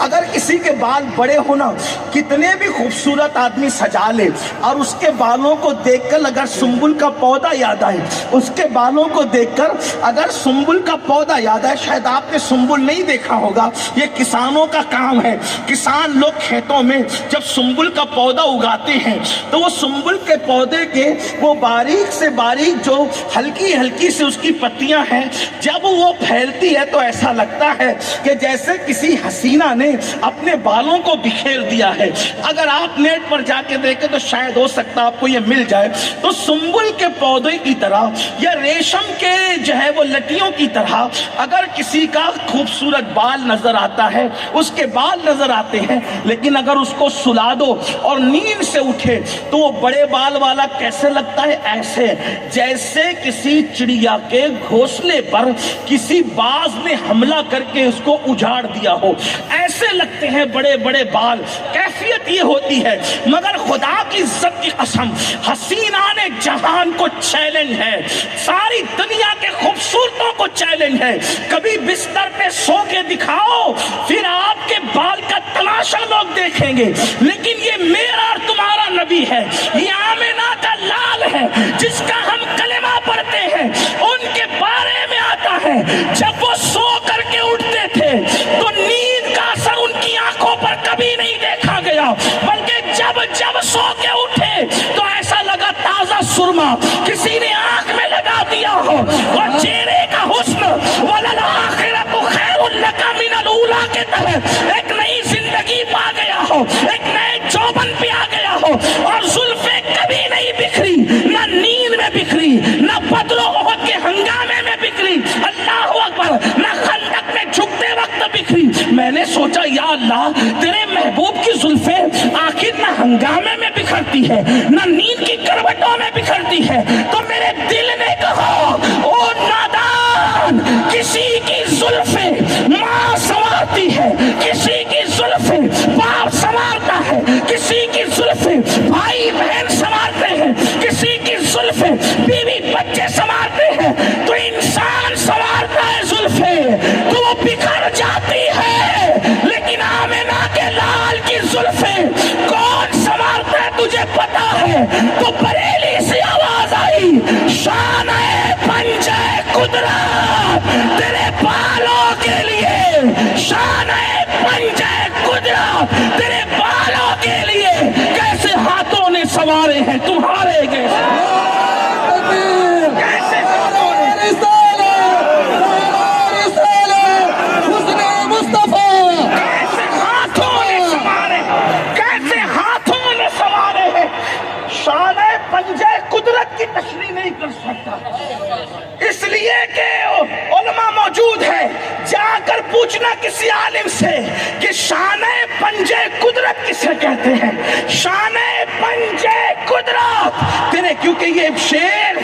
اگر کسی کے بال بڑے ہونا کتنے بھی خوبصورت آدمی سجا لے اور اس کے بالوں کو دیکھ کر اگر سنبل کا پودا یاد آئے، اس کے بالوں کو دیکھ کر اگر سنبل کا پودا یاد آئے، شاید آپ نے سنبل نہیں دیکھا ہوگا، یہ کسانوں کا کام ہے۔ کسان لوگ کھیتوں میں جب سنبل کا پودا اگاتے ہیں تو وہ سنبل کے پودے کے وہ باریک سے باریک جو ہلکی ہلکی سے اس کی پتیاں ہیں، جب وہ پھیلتی ہے تو ایسا لگتا ہے کہ جیسے کسی حسینہ نے اپنے بالوں کو بکھیر دیا ہے۔ اگر آپ نیٹ پر جا کے دیکھیں تو شاید ہو سکتا آپ کو یہ مل جائے۔ تو سنبل کے پودے کی طرح یا ریشم کے جو ہے وہ لٹیوں کی طرح اگر کسی کا خوبصورت بال نظر آتا ہے، اس کے بال نظر آتے ہیں، لیکن اگر اس کو سلا دو اور نیند سے اٹھے تو وہ بڑے بال والا کیسے لگتا ہے؟ ایسے جیسے کسی چڑیا کے گھونسلے پر کسی باز نے حملہ کر کے اس کو اجاڑ دیا ہو، ایسے لگتے ہیں بڑے بڑے بال۔ کیفیت یہ ہوتی ہے، مگر خدا کی عزت کی قسم حسینان جہان کو چیلنج ہے، ساری دنیا کے خوبصورتوں کو چیلنج ہے، کبھی بستر پہ سو کے دکھاؤ، پھر آپ کے بال کا تماشا لوگ دیکھیں گے۔ لیکن یہ میرا اور تمہارا نبی ہے، یہ آمنہ کا لال ہے جس کا ہم کلمہ پڑھتے ہیں، ان کے بارے میں آتا ہے جب وہ سو کر کے اٹھتے تھے تو نیند کا اثر ان کی آنکھوں پر کبھی نہیں دیکھا گیا، بلکہ جب سو کے اٹھے تو ایسا لگا تازہ سرما کسی نے آنکھ میں لگا دیا ہو، اور چہرے کا حسن وَلَلْآخِرَةُ خَيْرٌ لَكَ مِنَ الْأُولَىٰ کے تحت ایک نئی زندگی پا گیا ہو، ایک نئے جوبن پہ آ گیا ہو، اور زلفیں کبھی نہیں بکھری، نہ نیند میں بکھری، نہ بدر و احد کے ہنگامے میں بکھری، اللہ اکبر، نہ خندق میں جھکتے وقت بکھری۔ میں نے سوچا یا اللہ تیرے محبوب کی زلفیں آخر نہ ہنگامے میں بکھرتی ہے نہ نیند کی کروٹوں میں بکھرتی ہے، تو میرے دل نے کہا او نادان، کسی کی زلفیں ماں سنوارتی ہے، کسی کی زلفیں باپ سنوارتا ہے، کسی کی زلفیں بھائی بہن سنوارتے ہیں، کسی کی زلفیں بیوی بچے سنوارتے ہیں، تو انسان سنوارتا ہے زلفیں تو وہ بکھر جاتی ہے، لیکن آمنہ کے لال کی زلفیں کون سنوارتا ہے تجھے پتا ہے؟ تو بریلی سے آواز آئی، شان ہے پنجہ قدرت تیرے بالوں کے لیے، شان ہے پنجہ قدرت تیرے بالوں کے لیے، کیسے ہاتھوں نے سنوارے ہیں تمہارے کیسے قدرت کی تشریح نہیں کر سکتا، اس لیے کہ علماء موجود ہے، جا کر پوچھنا کسی عالم سے کہ شان پنجہ قدرت کسے کہتے ہیں، شان پنجہ قدرت تیرے، کیونکہ یہ شعر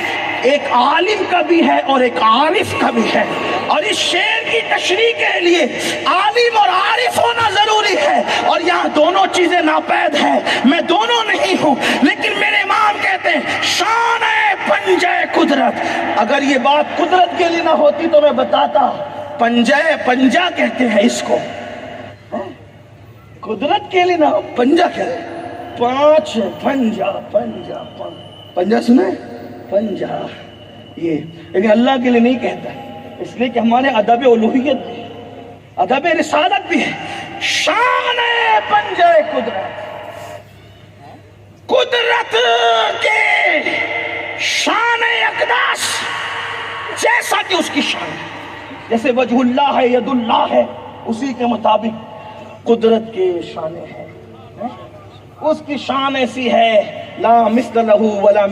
ایک عالم کا بھی ہے اور ایک عارف کا بھی ہے، اور اس شعر کی تشریح کے لیے عالم اور عارف ہونا ضروری ہے، اور یہاں دونوں چیزیں ناپید ہیں، میں دونوں نہیں ہوں، لیکن میرے امام کہتے ہیں شان ہے پنجہ قدرت۔ اگر یہ بات قدرت کے لیے نہ ہوتی تو میں بتاتا، پنجہ کہتے ہیں اس کو، قدرت کے لیے نہ، پنجہ کہتے ہیں، پانچ پنجہ پنجہ پنجہ سنے پنجہ، یہ لیکن اللہ کے لیے نہیں کہتا، اس لیے کہ ہمارے ادب الوہیت بھی ہے، ادب رسالت بھی ہے، شان ہے پنجہ قدرت، قدرت کے شان اقداس جیسا کہ اس کی شان ہے، جیسے وجہ اللہ ہے، ید اللہ ہے، اسی کے مطابق قدرت کے شان ہے، اس کی شان ایسی ہے لا مثل لہ ولا